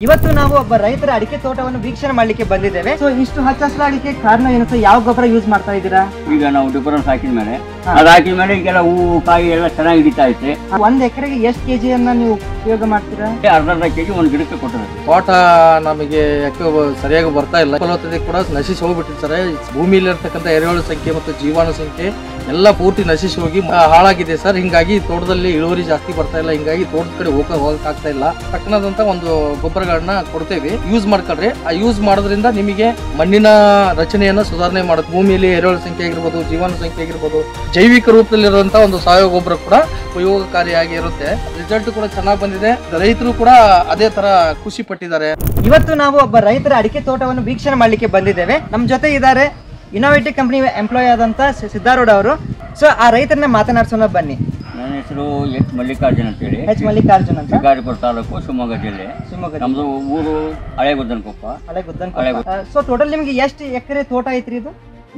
ಇವತ್ತು ನಾವು ಒಬ್ಬ ರೈತರ ಅಡಿಕೆ ತೋಟವನ್ನು ವೀಕ್ಷಣೆ ಮಾಡ್ಲಿಕ್ಕೆ ಬಂದಿದ್ದೇವೆ. ಸೊ ಇಷ್ಟು ಹಚ್ಚ ಹಸಿರಾಗಲಿಕ್ಕೆ ಕಾರಣ ಏನು ಸರ್? ಯಾವ ಗೊಬ್ಬರ ಯೂಸ್ ಮಾಡ್ತಾ ಇದ್ದೀರಾ? ಈಗ ನಾವು ಡಿಫರೆನ್ಸ್ ಹಾಕಿದ ಮೇಲೆ ಅದು ಹಾಕಿದ ಮೇಲೆ ಈಗೆಲ್ಲ ಹೂವು ಕಾಯಿ ಎಲ್ಲ ಚೆನ್ನಾಗಿ ಹಿಡಿತಾ ಐತೆ. ಒಂದ್ ಎಕರೆಗೆ ಎಷ್ಟು ಕೆಜಿಯನ್ನ ನೀವು ಉಪಯೋಗ ಮಾಡ್ತೀರಾ? ಅರ್ಧ ಕೆಜಿ ಒಂದು ಗಿಡಕ್ಕೆ ಕೊಟ್ಟರೆ ತೋಟ ನಮಗೆ ಯಾಕೆ ಸರಿಯಾಗಿ ಬರ್ತಾ ಇಲ್ಲ, ಫಲವತ್ತತೆ ಕೂಡ ನಶಿಸಿ ಹೋಗ್ಬಿಟ್ಟಿರ್ತಾರೆ. ಭೂಮಿಯಲ್ಲಿ ಇರ್ತಕ್ಕಂಥ ಎರೆಹುಳು ಸಂಖ್ಯೆ ಮತ್ತು ಜೀವಾಣು ಸಂಖ್ಯೆ ಎಲ್ಲ ಪೂರ್ತಿ ನಶಿಸಿ ಹೋಗಿ ಹಾಳಾಗಿದೆ ಸರ್. ಹಿಂಗಾಗಿ ತೋಟದಲ್ಲಿ ಇಳುವರಿ ಜಾಸ್ತಿ ಬರ್ತಾ ಇಲ್ಲ, ಹಿಂಗಾಗಿ ತೋಟದ ಕಡೆ ಹೋಗಕ್ ಆಗ್ತಾ ಇಲ್ಲ. ತಕ್ಕನಾದಂತ ಒಂದು ಗೊಬ್ಬರಗಳನ್ನ ಕೊಡ್ತೇವೆ, ಯೂಸ್ ಮಾಡ್ಕೊಳ್ರಿ. ಆ ಯೂಸ್ ಮಾಡೋದ್ರಿಂದ ನಿಮಗೆ ಮಣ್ಣಿನ ರಚನೆಯನ್ನ ಸುಧಾರಣೆ ಮಾಡುತ್ತೆ. ಭೂಮಿಯಲ್ಲಿ ಎರೆಹುಳು ಸಂಖ್ಯೆ ಆಗಿರ್ಬೋದು, ಜೀವಾಣು ಸಂಖ್ಯೆ ಆಗಿರ್ಬೋದು, ಜೈವಿಕ ರೂಪದಲ್ಲಿರುವಂತಹ ಒಂದು ಸಾವಯವ ಗೊಬ್ಬರ ಕೂಡ ಉಪಯೋಗಕಾರಿಯಾಗಿ ಇರುತ್ತೆ. ರಿಸಲ್ಟ್ ಕೂಡ ಚೆನ್ನಾಗಿ ಬಂದಿದೆ. ರೈತರು ಕೂಡ ಅದೇ ತರ ಖುಷಿ ಪಟ್ಟಿದ್ದಾರೆ. ಇವತ್ತು ನಾವು ಒಬ್ಬ ರೈತರ ಅಡಿಕೆ ತೋಟವನ್ನು ವೀಕ್ಷಣೆ ಮಾಡ್ಲಿಕ್ಕೆ ಬಂದಿದ್ದೇವೆ. ನಮ್ಮ ಜೊತೆ ಇದ್ದಾರೆ ಇನ್ನೋವೇಟಿವ್ ಕಂಪನಿ ಎಂಪ್ಲಾಯ್ ಆದಂತ ಸಿದ್ದಾರೂಢ ಅವರು. ಸೊ ಆ ರೈತರನ್ನ ಮಾತನಾಡ್ಸೋಣ ಬನ್ನಿ. ನನ್ನ ಹೆಸರು ಎಚ್ ಮಲ್ಲಿಕಾರ್ಜುನ್ ಅಂತೇಳಿ, ಎಚ್ ಮಲ್ಲಿಕಾರ್ಜುನ್ ಅಂತ, ಶಿಕಾರಿಪುರ ತಾಲೂಕು, ಶಿವಮೊಗ್ಗ ಜಿಲ್ಲೆ. ನಮ್ದು ಊರು ಹಳೆಗುದ್ದನಕೊಪ್ಪ. ಸೊ ಟೋಟಲ್ ನಿಮ್ಗೆ ಎಷ್ಟು ಎಕರೆ ತೋಟ ಐತ್ರಿ ಇದು?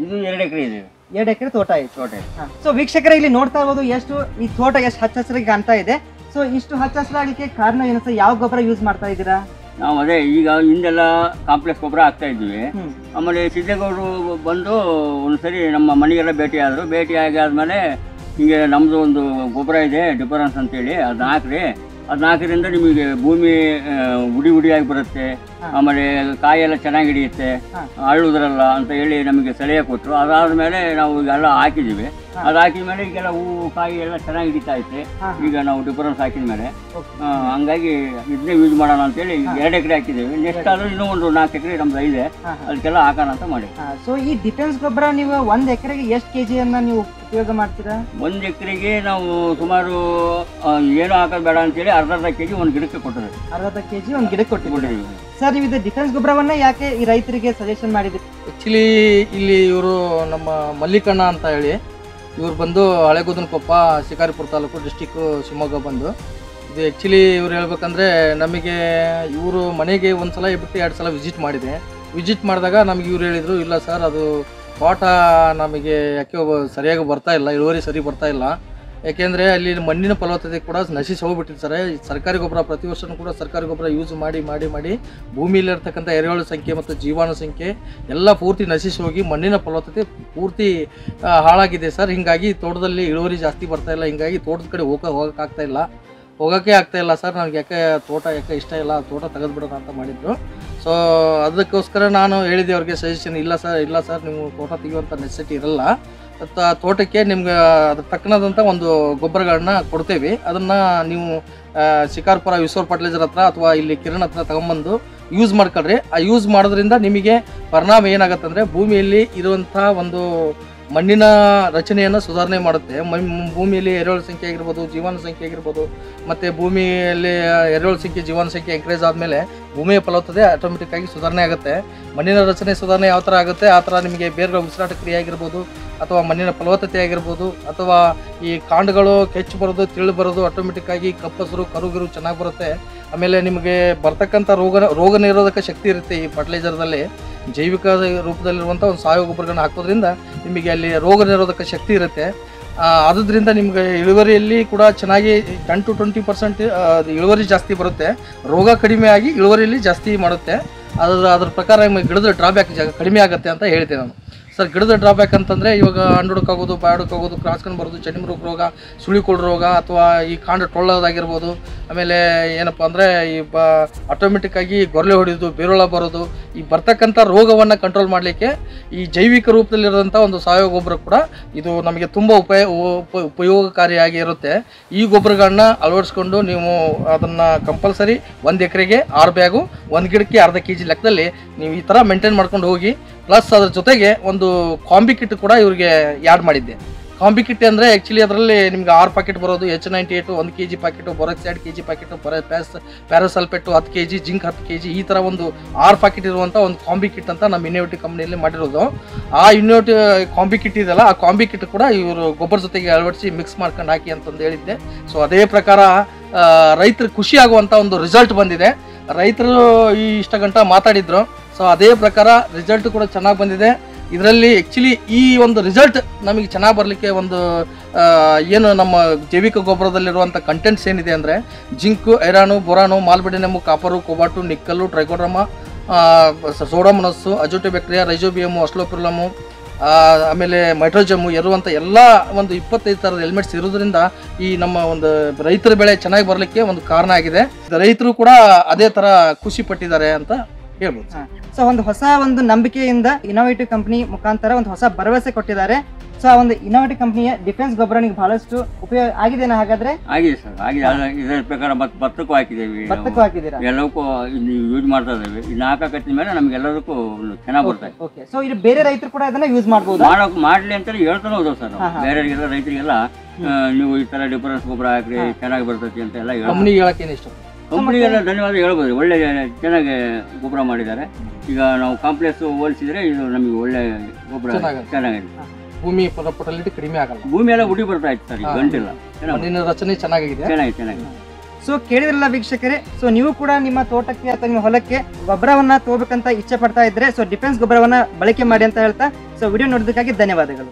ಇದು 2 ಎಕರೆ ಇದೆ. 2 ಎಕರೆ ತೋಟ ಐತೆ. ಸೊ ವೀಕ್ಷಕರ ಇಲ್ಲಿ ನೋಡ್ತಾ ಇರ್ಬೋದು ಎಷ್ಟು ಈ ತೋಟ ಎಷ್ಟು ಹಚ್ಚ ಹಸಿರಾಗಿ ಕಾಣ್ತಾ ಇದೆ. ಸೊ ಇಷ್ಟು ಹಚ್ಚ ಹಸಿರಾಗಲಿಕ್ಕೆ ಕಾರಣ ಏನು ಸರ್? ಯಾವ ಗೊಬ್ಬರ ಯೂಸ್ ಮಾಡ್ತಾ ಇದ್ದೀರಾ? ನಾವು ಅದೇ ಈಗ ಹಿಂದೆಲ್ಲ ಕಾಂಪ್ಲೆಕ್ಸ್ ಗೊಬ್ಬರ ಹಾಕ್ತಾ ಇದ್ವಿ. ಆಮೇಲೆ ಸಿದ್ದೇಗೌಡರು ಬಂದು ಒಂದ್ಸರಿ ನಮ್ಮ ಮನೆಗೆಲ್ಲ ಭೇಟಿ ಆದರು. ಭೇಟಿ ಆದ್ಮೇಲೆ ಹಿಂಗೆ ನಮ್ಮದು ಒಂದು ಗೊಬ್ಬರ ಇದೆ ಡಿಫರೆನ್ಸ್ ಅಂತೇಳಿ, ಅದನ್ನ ಹಾಕ್ರಿ. ಅದನ್ನ ಹಾಕಿದ್ರಿಂದ ನಿಮಗೆ ಭೂಮಿ ಉಡಿಯಾಗಿ ಬರುತ್ತೆ, ಆಮೇಲೆ ಕಾಯಿ ಎಲ್ಲ ಚೆನ್ನಾಗಿ ಹಿಡಿಯುತ್ತೆ, ಅಳ್ಳುದ್ರಲ್ಲ ಅಂತ ಹೇಳಿ ನಮಗೆ ಸಲಹೆ ಕೊಟ್ಟರು. ಅದಾದ್ಮೇಲೆ ನಾವು ಈಗೆಲ್ಲ ಹಾಕಿದ್ದೀವಿ. ಅದು ಹಾಕಿದ ಮೇಲೆ ಈಗೆಲ್ಲ ಹೂವು ಕಾಯಿ ಎಲ್ಲ ಚೆನ್ನಾಗಿ ಹಿಡಿತಾ ಐತೆ. ಈಗ ನಾವು ಡಿಫರೆನ್ಸ್ ಹಾಕಿದ ಮೇಲೆ ಹಂಗಾಗಿ ಇದನ್ನೇ ಯೂಸ್ ಮಾಡೋಣ ಅಂತೇಳಿ 2 ಎಕರೆ ಹಾಕಿದ್ದೀವಿ. ನೆಕ್ಸ್ಟ್ ಆದ್ರೂ ಇನ್ನೂ ಒಂದು 4 ಎಕರೆ ನಮ್ದು ಇದೆ, ಅದಕ್ಕೆಲ್ಲ ಹಾಕೋಣ ಅಂತ ಮಾಡಿ. ಸೊ ಈ ಡಿಫೆನ್ಸ್ ಗೊಬ್ಬರ ನೀವು 1 ಎಕರೆಗೆ ಎಷ್ಟು ಕೆಜಿಯನ್ನ ನೀವು ಉಪಯೋಗ ಮಾಡ್ತೀರಾ? 1 ಎಕರೆಗೆ ನಾವು ಸುಮಾರು ಏನು ಹಾಕೋದು ಬೇಡ ಅಂತೇಳಿ ಅರ್ಧ ಕೆಜಿ ಒಂದು ಗಿಡಕ್ಕೆ ಕೊಟ್ಟಿದ್ದೀವಿ. ಅರ್ಧ ಕೆಜಿ ಒಂದು ಗಿಡಕ್ಕೆ ಕೊಟ್ಟಿದ್ದೀವಿ. ಸರ್ ನೀವು ಇದು ಡಿಫೆನ್ಸ್ ಗೊಬ್ಬರವನ್ನ ಯಾಕೆ ಈ ರೈತರಿಗೆ ಸಜೆಷನ್ ಮಾಡಿದ್ರಿ? ಆಕ್ಚುಲಿ ಇಲ್ಲಿ ಇವರು ನಮ್ಮ ಮಲ್ಲಿಕಣ್ಣ ಅಂತ ಹೇಳಿ ಇವ್ರು ಬಂದು ಹಳೆಗುದ್ದನಕೊಪ್ಪ, ಶಿಕಾರಿಪುರ ತಾಲೂಕು, ಡಿಸ್ಟಿಕ್ಕು ಶಿವಮೊಗ್ಗ ಬಂದು. ಇದು ಆ್ಯಕ್ಚುಲಿ ಇವ್ರು ಹೇಳ್ಬೇಕಂದ್ರೆ ನಮಗೆ ಇವರು ಮನೆಗೆ ಒಂದ್ಸಲ ಬಿಟ್ಟು 2 ಸಲ ವಿಸಿಟ್ ಮಾಡಿದಾಗ ನಮಗೆ ಇವ್ರು ಹೇಳಿದರು, ಇಲ್ಲ ಸರ್ ಅದು ತೋಟ ನಮಗೆ ಯಾಕೆ ಸರಿಯಾಗಿ ಬರ್ತಾ ಇಲ್ಲ, ಇಳುವರಿ ಸರಿ ಬರ್ತಾ ಇಲ್ಲ. ಯಾಕೆಂದರೆ ಅಲ್ಲಿ ಮಣ್ಣಿನ ಫಲವತ್ತತೆ ಕೂಡ ನಶಿಸಿ ಹೋಗ್ಬಿಟ್ಟಿರ್ತಾರೆ. ಸರ್ಕಾರಿ ಗೊಬ್ಬರ ಪ್ರತಿ ವರ್ಷವೂ ಕೂಡ ಸರ್ಕಾರಿ ಗೊಬ್ಬರ ಯೂಸ್ ಮಾಡಿ ಭೂಮಿಯಲ್ಲಿರ್ತಕ್ಕಂಥ ಎರೆಹುಳು ಸಂಖ್ಯೆ ಮತ್ತು ಜೀವಾಣು ಸಂಖ್ಯೆ ಎಲ್ಲ ಪೂರ್ತಿ ನಶಿಸಿ ಹೋಗಿ ಮಣ್ಣಿನ ಫಲವತ್ತತೆ ಪೂರ್ತಿ ಹಾಳಾಗಿದೆ ಸರ್. ಹಿಂಗಾಗಿ ತೋಟದಲ್ಲಿ ಇಳುವರಿ ಜಾಸ್ತಿ ಬರ್ತಾ ಇಲ್ಲ, ಹಿಂಗಾಗಿ ತೋಟದ ಕಡೆ ಹೋಗೋಕ್ಕೆ ಆಗ್ತಾ ಇಲ್ಲ ಸರ್. ನನಗೆ ತೋಟ ಇಷ್ಟ ಇಲ್ಲ, ತೋಟ ತೆಗೆದುಬಿಡೋಣ ಅಂತ ಮಾಡಿದ್ರು. ಸೊ ಅದಕ್ಕೋಸ್ಕರ ನಾನು ಹೇಳಿದೆ ಅವ್ರಿಗೆ ಸಜೆಷನ್, ಇಲ್ಲ ಸರ್ ನೀವು ತೋಟ ತೆಗೆಯುವಂಥ ನೆಸೆಸಿಟಿ ಇರಲ್ಲ. ತೋಟಕ್ಕೆ ನಿಮ್ಗೆ ಅದ್ರ ತಕ್ಕನಾದಂಥ ಒಂದು ಗೊಬ್ಬರಗಳನ್ನ ಕೊಡ್ತೇವೆ. ಅದನ್ನು ನೀವು ಶಿಕಾರ್ಪುರ ವಿಶ್ವ ಫರ್ಟಿಲೈಸರ್ ಹತ್ರ ಅಥವಾ ಇಲ್ಲಿ ಕಿರಣ್ ಹತ್ರ ತಗೊಂಬಂದು ಯೂಸ್ ಮಾಡ್ಕೊಳ್ರಿ. ಆ ಯೂಸ್ ಮಾಡೋದ್ರಿಂದ ನಿಮಗೆ ಪರಿಣಾಮ ಏನಾಗುತ್ತೆ ಅಂದರೆ ಭೂಮಿಯಲ್ಲಿ ಇರುವಂಥ ಒಂದು ಮಣ್ಣಿನ ರಚನೆಯನ್ನು ಸುಧಾರಣೆ ಮಾಡುತ್ತೆ. ಭೂಮಿಯಲ್ಲಿ ಎರೆಹುಳು ಸಂಖ್ಯೆ ಆಗಿರ್ಬೋದು, ಜೀವಾಣು ಸಂಖ್ಯೆ ಆಗಿರ್ಬೋದು, ಮತ್ತು ಭೂಮಿಯಲ್ಲಿ ಎರೆಹುಳು ಸಂಖ್ಯೆ ಜೀವಾಣು ಸಂಖ್ಯೆ ಎಂಕರೇಜ್ ಆದಮೇಲೆ ಭೂಮಿಯ ಫಲವತ್ತತೆ ಆಟೋಮೆಟಿಕ್ ಆಗಿ ಸುಧಾರಣೆ ಆಗುತ್ತೆ. ಮಣ್ಣಿನ ರಚನೆ ಸುಧಾರಣೆ ಯಾವ ಥರ ಆಗುತ್ತೆ ಆ ಥರ ನಿಮಗೆ ಬೇರೆಗಳ ಉಸಿರಾಟ ಕ್ರಿಯೆ ಆಗಿರ್ಬೋದು, ಅಥವಾ ಮಣ್ಣಿನ ಫಲವತ್ತತೆ ಆಗಿರ್ಬೋದು, ಅಥವಾ ಈ ಕಾಂಡಗಳು ಕೆಚ್ಚು ಬರೋದು, ತಿಳಿ ಬರೋದು, ಆಟೋಮೆಟಿಕ್ ಆಗಿ ಕಪ್ಪಸರು ಕರುಗಿರು ಚೆನ್ನಾಗಿ ಬರುತ್ತೆ. ಆಮೇಲೆ ನಿಮಗೆ ಬರ್ತಕ್ಕಂಥ ರೋಗ ನಿರೋಧಕ ಶಕ್ತಿ ಇರುತ್ತೆ. ಈ ಫರ್ಟಿಲೈಸರ್ದಲ್ಲಿ ಜೈವಿಕ ರೂಪದಲ್ಲಿರುವಂಥ ಒಂದು ಸಾವಯವ ಗೊಬ್ಬರಗಳನ್ನ ಹಾಕೋದ್ರಿಂದ ನಿಮಗೆ ಅಲ್ಲಿ ರೋಗ ನಿರೋಧಕ ಶಕ್ತಿ ಇರುತ್ತೆ. ಆದ್ರಿಂದ ನಿಮಗೆ ಇಳುವರಿಯಲ್ಲಿ ಕೂಡ ಚೆನ್ನಾಗಿ 10 to 20% ಇಳುವರಿ ಜಾಸ್ತಿ ಬರುತ್ತೆ. ರೋಗ ಕಡಿಮೆ ಆಗಿ ಇಳುವರಿಯಲ್ಲಿ ಜಾಸ್ತಿ ಮಾಡುತ್ತೆ. ಅದ್ರ ಪ್ರಕಾರ ನಿಮಗೆ ಗಿಡದ ಡ್ರಾಬ್ಯಾಕ್ ಕಡಿಮೆ ಆಗುತ್ತೆ ಅಂತ ಹೇಳ್ತೇನೆ ನಾನು. ಸರ್ ಗಿಡದ ಡ್ರಾಬ್ಯಾಕ್ ಅಂತಂದರೆ ಇವಾಗ ಹಣ್ಣುಡುಕಾಗೋದು, ಬಾಡುಕಾಗೋದು, ಕ್ರಾಸ್ಕೊಂಡು ಬರೋದು, ಚಣಿಮುರುಕು ರೋಗ, ಸುಳಿಕೊಳು ರೋಗ, ಅಥವಾ ಈ ಕಾಂಡ ಟೊಳ್ಳೋದಾಗಿರ್ಬೋದು. ಆಮೇಲೆ ಏನಪ್ಪ ಅಂದರೆ ಈ ಆಟೋಮೆಟಿಕ್ ಆಗಿ ಗೊರಲೆ ಹೊಡೆಯೋದು, ಬೇರುಳ ಬರೋದು, ಈ ಬರ್ತಕ್ಕಂಥ ರೋಗವನ್ನು ಕಂಟ್ರೋಲ್ ಮಾಡಲಿಕ್ಕೆ ಈ ಜೈವಿಕ ರೂಪದಲ್ಲಿರೋಂಥ ಒಂದು ಸಾವಯವ ಗೊಬ್ಬರ ಕೂಡ ಇದು ನಮಗೆ ತುಂಬ ಉಪಯೋಗಕಾರಿಯಾಗಿ ಇರುತ್ತೆ. ಈ ಗೊಬ್ಬರಗಳನ್ನ ಅಳವಡಿಸ್ಕೊಂಡು ನೀವು ಅದನ್ನು ಕಂಪಲ್ಸರಿ 1 ಎಕರೆಗೆ 6 ಬ್ಯಾಗು, 1 ಗಿಡಕ್ಕೆ ಅರ್ಧ ಕೆಜಿ ಲೆಕ್ಕದಲ್ಲಿ ನೀವು ಈ ಥರ ಮೇಂಟೈನ್ ಮಾಡ್ಕೊಂಡು ಹೋಗಿ. ಪ್ಲಸ್ ಅದ್ರ ಜೊತೆಗೆ ಒಂದು ಕಾಂಬಿ ಕಿಟ್ ಕೂಡ ಇವ್ರಿಗೆ ಆ್ಯಡ್ ಮಾಡಿದ್ದೆ. ಕಾಂಬಿ ಕಿಟ್ ಅಂದರೆ ಆ್ಯಕ್ಚುಲಿ ಅದರಲ್ಲಿ ನಿಮ್ಗೆ 6 ಪ್ಯಾಕೆಟ್ ಬರೋದು, H98 1 kg packet, borax 2 kg packet, ಪ್ಯಾರಾಸಲ್ಫೇಟು 10 kg, ಜಿಂಕ್ 10 kg, ಈ ಥರ ಒಂದು 6 ಪ್ಯಾಕೆಟ್ ಇರುವಂಥ ಒಂದು ಕಾಂಬಿ ಕಿಟ್ ಅಂತ ನಮ್ಮ ಇನ್ನೋವೇಟಿವ್ ಕಂಪ್ನಿಯಲ್ಲಿ ಮಾಡಿರೋದು. ಆ ಇನ್ನೋವೇಟಿವ್ ಕಾಂಬಿ ಕಿಟ್ ಇದೆಯಲ್ಲ, ಆ ಕಾಂಬಿ ಕಿಟ್ ಕೂಡ ಇವರು ಗೊಬ್ಬರ ಜೊತೆಗೆ ಅಳವಡಿಸಿ ಮಿಕ್ಸ್ ಮಾಡ್ಕೊಂಡು ಹಾಕಿ ಅಂತಂದು ಹೇಳಿದ್ದೆ. ಸೊ ಅದೇ ಪ್ರಕಾರ ರೈತರು ಖುಷಿ ಆಗುವಂಥ ಒಂದು ರಿಸಲ್ಟ್ ಬಂದಿದೆ. ರೈತರು ಇಷ್ಟ ಗಂಟ ಮಾತಾಡಿದ್ರು. ಸೊ ಅದೇ ಪ್ರಕಾರ ರಿಸಲ್ಟ್ ಕೂಡ ಚೆನ್ನಾಗಿ ಬಂದಿದೆ. ಇದರಲ್ಲಿ ಆ್ಯಕ್ಚುಲಿ ಈ ಒಂದು ರಿಸಲ್ಟ್ ನಮಗೆ ಚೆನ್ನಾಗಿ ಬರಲಿಕ್ಕೆ ಒಂದು ಏನು ನಮ್ಮ ಜೈವಿಕ ಗೊಬ್ಬರದಲ್ಲಿರುವಂಥ ಕಂಟೆಂಟ್ಸ್ ಏನಿದೆ ಅಂದರೆ ಜಿಂಕು, ಐರಾನು, ಬೊರಾನು, ಮಾಲ್ಬಿಡಿನಮು, ಕಾಪರು, ಕೋಬಾಟು, ನಿಕ್ಕಲ್ಲು, ಟ್ರೈಕೋಡ್ರಮ, ಸೋಡಾಮೊನಸ್ಸು, ಅಜೋಟೋಬ್ಯಾಕ್ಟೀರಿಯಾ, ರೈಜೋಬಿಯಮು, ಅಸ್ಲೋಪಿರ್ಲಮು, ಆಮೇಲೆ ಮೈಟ್ರೋಜಮು ಇರುವಂಥ ಎಲ್ಲ ಒಂದು 25 ಥರದ ಎಲಿಮೆಂಟ್ಸ್ ಇರೋದ್ರಿಂದ ಈ ನಮ್ಮ ಒಂದು ರೈತರ ಬೆಳೆ ಚೆನ್ನಾಗಿ ಬರಲಿಕ್ಕೆ ಒಂದು ಕಾರಣ ಆಗಿದೆ. ರೈತರು ಕೂಡ ಅದೇ ಥರ ಖುಷಿ ಪಟ್ಟಿದ್ದಾರೆ ಅಂತ ಹೇಳ್ಬೋದು. ಸೊ ಒಂದು ಹೊಸ ಒಂದು ನಂಬಿಕೆಯಿಂದ ಇನೋವೇಟಿವ್ ಕಂಪನಿ ಮುಖಾಂತರ ಒಂದು ಹೊಸ ಭರವಸೆ ಕೊಟ್ಟಿದ್ದಾರೆ. ಸೊ ಆ ಒಂದು ಇನೋವೇಟಿವ್ ಕಂಪನಿಯ ಡಿಫೆನ್ಸ್ ಗೊಬ್ಬರ ನಿಮಗೆ ಬಹಳಷ್ಟು ಉಪಯೋಗ ಆಗಿದೆನಾ? ಹಾಗಾದ್ರೆ ಆಗಿದೆ ಸರ್, ಆಗಿದೆ. ಇದರ ಪ್ರಕಾರ ಭತ್ತಕ್ಕೂ ಹಾಕಿದ್ದೇವೆ, ಭತ್ತಕ್ಕೂ ಹಾಕಿದ್ದೀರಾ? ಎಲ್ಲವಕ್ಕೂ ಯೂಸ್ ಮಾಡ್ತಾ ಇದ್ದೇವೆ. ಇನ್ನು ಹಾಕಕತ್ತಿದ ಮೇಲೆ ನಮ್ಗೆ ಎಲ್ಲದಕ್ಕೂ ಚೆನ್ನಾಗಿ ಬರ್ತಾ ಇದೆ. ಓಕೆ, ಸೊ ಇದು ಬೇರೆ ರೈತರು ಕೂಡ ಇದನ್ನ ಯೂಸ್ ಮಾಡ್ಬೋದು, ಮಾಡ್ಲಿ ಅಂತ ಹೇಳ್ತಾನೆ ಹೋದವು ಸರ್ ನಾವು ಬೇರೆಯವರಿಗೆಲ್ಲ, ರೈತರಿಗೆಲ್ಲ ನೀವು ಈ ತರ ಡಿಫರೆನ್ಸ್ ಗೊಬ್ಬರ ಹಾಕ್ರಿ ಚೆನ್ನಾಗಿ ಬರ್ತೈತಿ ಅಂತ ಎಲ್ಲ ಕಂಪ್ನಿಗೆ ಹೇಳಕ್ಕೆ ಏನು ಇಷ್ಟ? ಕಂಪ್ನಿಗೆಲ್ಲ ಧನ್ಯವಾದ ಹೇಳ್ಬೋದು. ಒಳ್ಳೆ ಚೆನ್ನಾಗಿ ಗೊಬ್ಬರ ಮಾಡಿದ್ದಾರೆ. ಈಗ ನಾವು ಕಾಂಪ್ಲೆಕ್ಸ್ ಹೋಲಿಸಿದ್ರೆ ಇದು ನಮಗೆ ಒಳ್ಳೆ ಗೊಬ್ಬರ ಚೆನ್ನಾಗಿದೆ. ಭೂಮಿ ಫಲಪುಟಲಿಟಿ ಕಡಿಮೆ ಆಗಲ್ಲ, ಭೂಮಿ ಎಲ್ಲ ಉಡಿ ಬರ್ತಾ ಇತ್ತು ಸರ್, ಗಂಟಿಲ್ಲ, ಮಣ್ಣಿನ ರಚನೆ ಚೆನ್ನಾಗಿದೆ. ಚೆನ್ನಾಗಿ. ಸೊ ಕೇಳಿದ್ರಲ್ಲ ವೀಕ್ಷಕರೇ, ಸೊ ನೀವು ಕೂಡ ನಿಮ್ಮ ತೋಟಕ್ಕೆ ಅಥವಾ ನಿಮ್ಮ ಹೊಲಕ್ಕೆ ಗೊಬ್ಬರವನ್ನ ತಗೋಬೇಕಂತ ಇಚ್ಛೆ ಪಡ್ತಾ ಇದ್ರೆ ಸೊ ಡಿಫೆನ್ಸ್ ಗೊಬ್ಬರವನ್ನ ಬಳಕೆ ಮಾಡಿ ಅಂತ ಹೇಳ್ತಾ, ಸೊ ವಿಡಿಯೋ ನೋಡೋದಕ್ಕಾಗಿ ಧನ್ಯವಾದಗಳು.